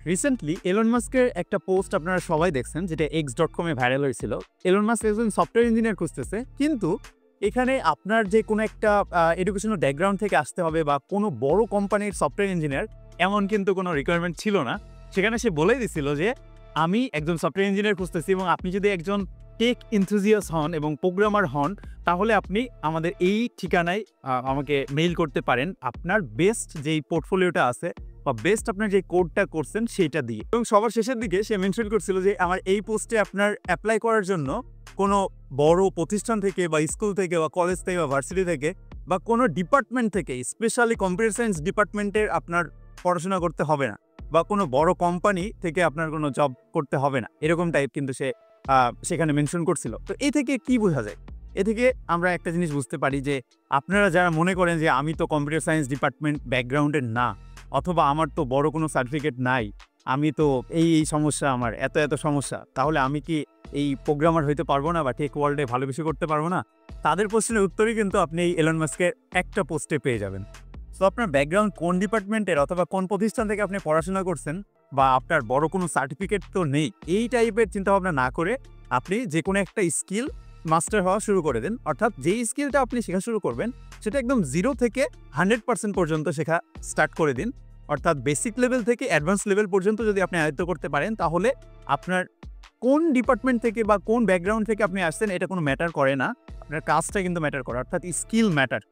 Recently Elon মাস্কের একটা post আপনারা সবাই দেখছেন, যেটা x.com এ ভাইরাল হয়েছিল। এলন মাস্ক একজন সফটওয়্যার ইঞ্জিনিয়ার খুঁজতেছে, কিন্তু এখানে আপনার যে কোনো একটা এডুকেশনাল ব্যাকগ্রাউন্ড থেকে আসতে হবে বা কোনো বড় কোম্পানির সফটওয়্যার ইঞ্জিনিয়ার এমন কিন্তু কোনো রিকোয়ারমেন্ট ছিল না। সেখানে সে বলেই দিছিল যে আমি একজন সফটওয়্যার ইঞ্জিনিয়ার খুঁজতেছি এবং আপনি যদি একজন টেক এনথুজিয়াস হন এবং প্রোগ্রামার হন, তাহলে আপনি আমাদের এই ঠিকানায় আমাকে মেইল করতে পারেন আপনার বেস্ট যেই পোর্টফোলিওটা আছে বা বেস্ট আপনার যে কোডটা করছেন সেইটা দিয়ে। এবং সবার শেষের দিকে সে মেনশন করছিল যে আমার এই পোস্টে আপনার অ্যাপ্লাই করার জন্য কোনো বড় প্রতিষ্ঠান থেকে বা স্কুল থেকে বা কলেজ থেকে বা ভার্সিটি থেকে বা কোনো ডিপার্টমেন্ট থেকে, স্পেশালি কম্পিউটার সায়েন্স ডিপার্টমেন্টের আপনার পড়াশোনা করতে হবে না বা কোনো বড় কোম্পানি থেকে আপনার কোনো জব করতে হবে না, এরকম টাইপ কিন্তু সে সেখানে মেনশন করছিল। তো এই থেকে কি বোঝা যায়? এ থেকে আমরা একটা জিনিস বুঝতে পারি যে আপনারা যারা মনে করেন যে আমি তো কম্পিউটার সায়েন্স ডিপার্টমেন্ট ব্যাকগ্রাউন্ডের না, অথবা আমার তো বড় কোনো সার্টিফিকেট নাই, আমি তো এই সমস্যা, আমার এত সমস্যা, তাহলে আমি কি এই প্রোগ্রামার হইতে পারবো না বা টেক ওয়ার্ল্ডে ভালো কিছু করতে পারবো না? তাদের প্রশ্নের উত্তরই কিন্তু আপনি এই এলন মাস্কের একটা পোস্টে পেয়ে যাবেন। সো আপনার ব্যাকগ্রাউন্ড কোন ডিপার্টমেন্টের অথবা কোন প্রতিষ্ঠান থেকে আপনি পড়াশোনা করছেন বা আপনার বড় কোনো সার্টিফিকেট তো নেই, এই টাইপের চিন্তাভাবনা না করে আপনি যে কোনো একটা স্কিল মাস্টার হওয়া শুরু করে দিন। অর্থাৎ যেই স্কিলটা আপনি শেখা শুরু করবেন সেটা একদম 0 থেকে 100% পর্যন্ত শেখা স্টার্ট করে দিন। অর্থাৎ বেসিক লেভেল থেকে অ্যাডভান্স লেভেল পর্যন্ত যদি আপনি আয়ত্ত করতে পারেন, তাহলে আপনার কোন ডিপার্টমেন্ট থেকে বা কোন ব্যাকগ্রাউন্ড থেকে আপনি আসছেন এটা কোনো ম্যাটার করে না, আপনার কাজটা কিন্তু ম্যাটার করে, অর্থাৎ স্কিল ম্যাটার।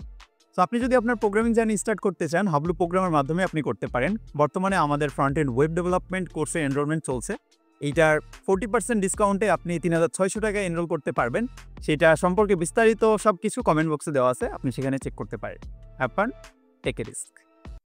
তো আপনি যদি আপনার প্রোগ্রামিং জার্নি স্টার্ট করতে চান, হাবলু প্রোগ্রামের মাধ্যমে আপনি করতে পারেন। বর্তমানে আমাদের ফ্রন্ট এন্ড ওয়েব ডেভেলপমেন্ট কোর্সে এনরোলমেন্ট চলছে। এইটার 40% ডিসকাউন্টে আপনি 3600 টাকায় এনরোল করতে পারবেন। সেটা সম্পর্কে বিস্তারিত সব কিছু কমেন্ট বক্সে দেওয়া আছে, আপনি সেখানে চেক করতে পারেন। Have fun, take a risk.